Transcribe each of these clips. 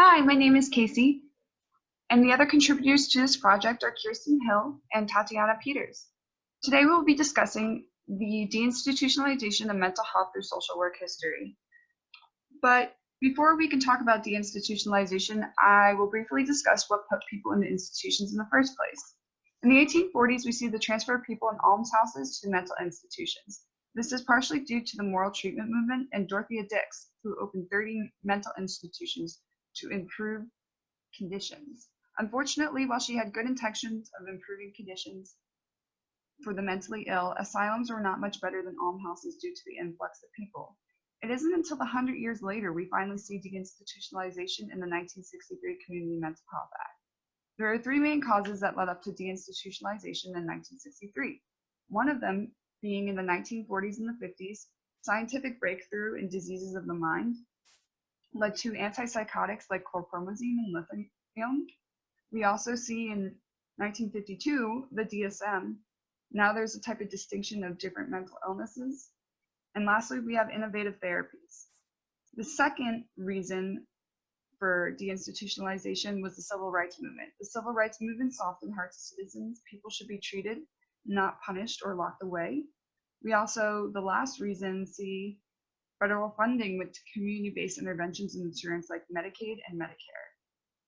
Hi, my name is Kacey, and the other contributors to this project are Kirsten Hill and Tatiana Peters. Today we will be discussing the deinstitutionalization of mental health through social work history. But before we can talk about deinstitutionalization, I will briefly discuss what put people into institutions in the first place. In the 1840s, we see the transfer of people in almshouses to mental institutions. This is partially due to the moral treatment movement and Dorothea Dix, who opened 30 mental institutions to improve conditions. Unfortunately, while she had good intentions of improving conditions for the mentally ill, asylums were not much better than almhouses due to the influx of people. It isn't until 100 years later we finally see deinstitutionalization in the 1963 Community Mental Health Act. There are three main causes that led up to deinstitutionalization in 1963. One of them being in the 1940s and the 50s, scientific breakthrough in diseases of the mind led to antipsychotics like chlorpromazine and lithium. We also see in 1952 the DSM. Now there's a type of distinction of different mental illnesses. And lastly, we have innovative therapies. The second reason for deinstitutionalization was the civil rights movement. The civil rights movement softened hearts of citizens. People should be treated, not punished or locked away. We also, the last reason, see federal funding with community-based interventions and insurance like Medicaid and Medicare.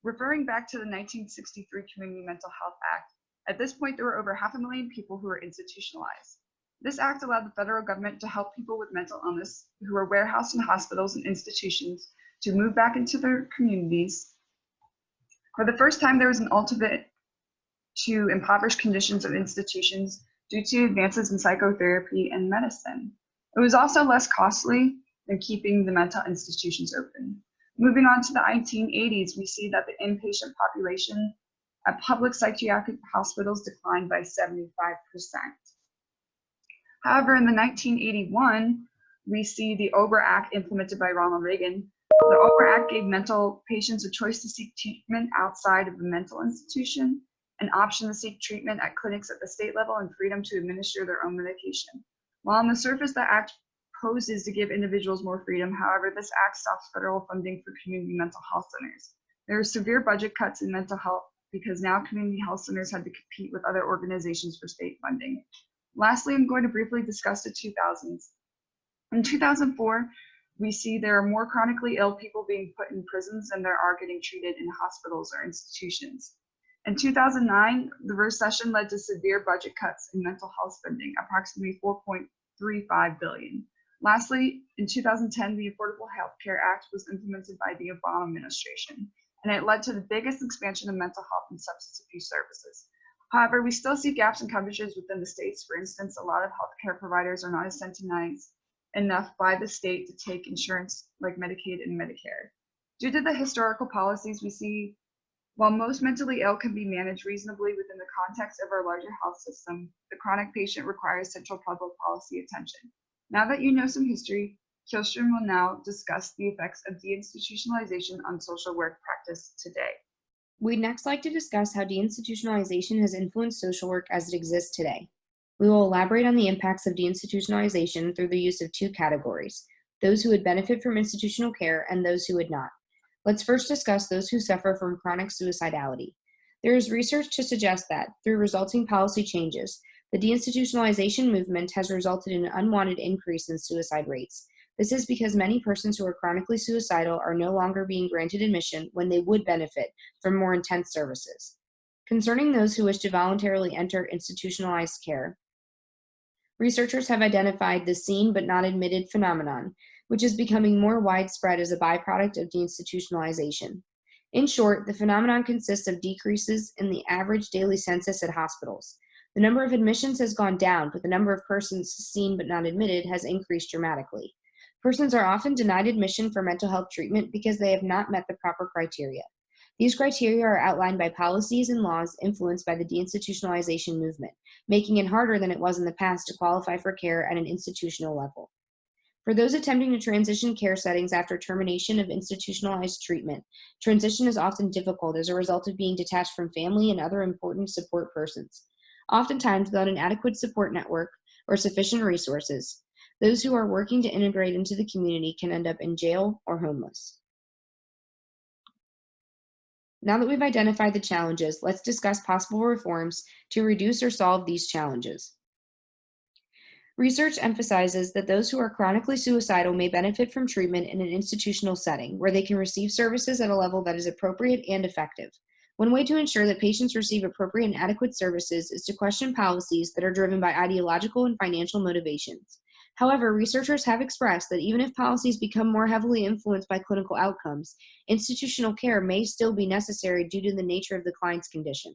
Referring back to the 1963 Community Mental Health Act, at this point there were over 500,000 people who were institutionalized. This act allowed the federal government to help people with mental illness who were warehoused in hospitals and institutions to move back into their communities. For the first time, there was an ultimate to impoverished conditions of institutions due to advances in psychotherapy and medicine. It was also less costly than keeping the mental institutions open. Moving on to the 1980s, we see that the inpatient population at public psychiatric hospitals declined by 75%. However, in the 1981, we see the OBRA Act implemented by Ronald Reagan. The OBRA Act gave mental patients a choice to seek treatment outside of a mental institution, an option to seek treatment at clinics at the state level, and freedom to administer their own medication. While on the surface, the act poses to give individuals more freedom. However, this act stops federal funding for community mental health centers. There are severe budget cuts in mental health because now community health centers had to compete with other organizations for state funding. Lastly, I'm going to briefly discuss the 2000s. In 2004, we see there are more chronically ill people being put in prisons than there are getting treated in hospitals or institutions. In 2009, the recession led to severe budget cuts in mental health spending, approximately $4.35 billion. Lastly, in 2010, the Affordable Health Care Act was implemented by the Obama administration, and it led to the biggest expansion of mental health and substance abuse services. However, we still see gaps in coverages within the states. For instance, a lot of healthcare providers are not incentivized enough by the state to take insurance like Medicaid and Medicare. Due to the historical policies we see, while most mentally ill can be managed reasonably within the context of our larger health system, the chronic patient requires central public policy attention. Now that you know some history, Kirsten will now discuss the effects of deinstitutionalization on social work practice today. We'd next like to discuss how deinstitutionalization has influenced social work as it exists today. We will elaborate on the impacts of deinstitutionalization through the use of two categories: those who would benefit from institutional care and those who would not. Let's first discuss those who suffer from chronic suicidality. There is research to suggest that, through resulting policy changes, the deinstitutionalization movement has resulted in an unwanted increase in suicide rates. This is because many persons who are chronically suicidal are no longer being granted admission when they would benefit from more intense services. Concerning those who wish to voluntarily enter institutionalized care, researchers have identified the seen but not admitted phenomenon, which is becoming more widespread as a byproduct of deinstitutionalization. In short, the phenomenon consists of decreases in the average daily census at hospitals. The number of admissions has gone down, but the number of persons seen but not admitted has increased dramatically. Persons are often denied admission for mental health treatment because they have not met the proper criteria. These criteria are outlined by policies and laws influenced by the deinstitutionalization movement, making it harder than it was in the past to qualify for care at an institutional level. For those attempting to transition care settings after termination of institutionalized treatment, transition is often difficult as a result of being detached from family and other important support persons. Oftentimes, without an adequate support network or sufficient resources, those who are working to integrate into the community can end up in jail or homeless. Now that we've identified the challenges, let's discuss possible reforms to reduce or solve these challenges. Research emphasizes that those who are chronically suicidal may benefit from treatment in an institutional setting where they can receive services at a level that is appropriate and effective. One way to ensure that patients receive appropriate and adequate services is to question policies that are driven by ideological and financial motivations. However, researchers have expressed that even if policies become more heavily influenced by clinical outcomes, institutional care may still be necessary due to the nature of the client's condition.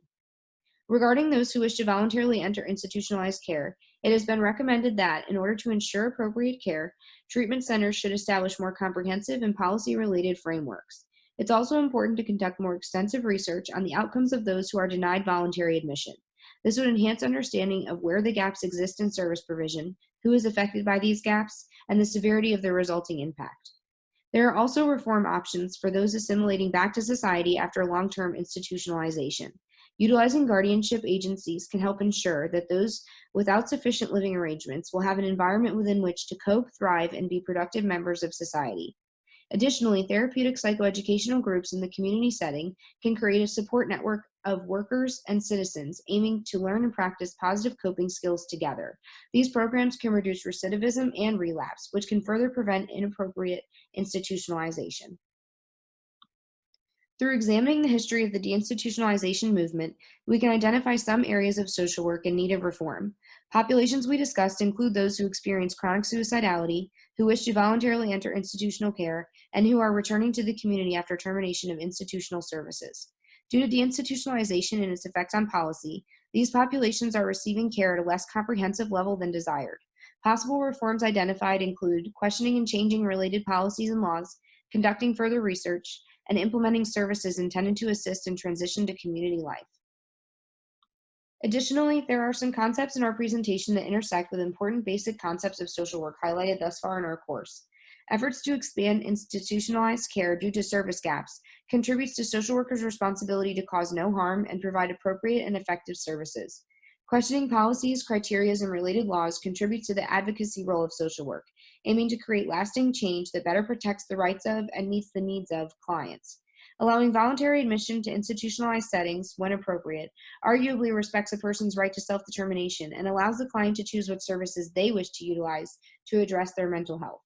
Regarding those who wish to voluntarily enter institutionalized care, it has been recommended that, in order to ensure appropriate care, treatment centers should establish more comprehensive and policy-related frameworks. It's also important to conduct more extensive research on the outcomes of those who are denied voluntary admission. This would enhance understanding of where the gaps exist in service provision, who is affected by these gaps, and the severity of their resulting impact. There are also reform options for those assimilating back to society after long-term institutionalization. Utilizing guardianship agencies can help ensure that those without sufficient living arrangements will have an environment within which to cope, thrive, and be productive members of society. Additionally, therapeutic psychoeducational groups in the community setting can create a support network of workers and citizens aiming to learn and practice positive coping skills together. These programs can reduce recidivism and relapse, which can further prevent inappropriate institutionalization. Through examining the history of the deinstitutionalization movement, we can identify some areas of social work in need of reform. Populations we discussed include those who experience chronic suicidality, who wish to voluntarily enter institutional care, and who are returning to the community after termination of institutional services. Due to deinstitutionalization and its effects on policy, these populations are receiving care at a less comprehensive level than desired. Possible reforms identified include questioning and changing related policies and laws, conducting further research, and implementing services intended to assist in transition to community life. Additionally, there are some concepts in our presentation that intersect with important basic concepts of social work highlighted thus far in our course. Efforts to expand institutionalized care due to service gaps contributes to social workers' responsibility to cause no harm and provide appropriate and effective services. Questioning policies, criteria, and related laws contributes to the advocacy role of social work, aiming to create lasting change that better protects the rights of and meets the needs of clients. Allowing voluntary admission to institutionalized settings, when appropriate, arguably respects a person's right to self-determination and allows the client to choose what services they wish to utilize to address their mental health.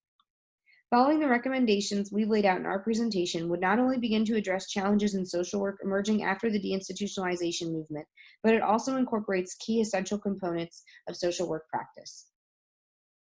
Following the recommendations we've laid out in our presentation would not only begin to address challenges in social work emerging after the deinstitutionalization movement, but it also incorporates key essential components of social work practice.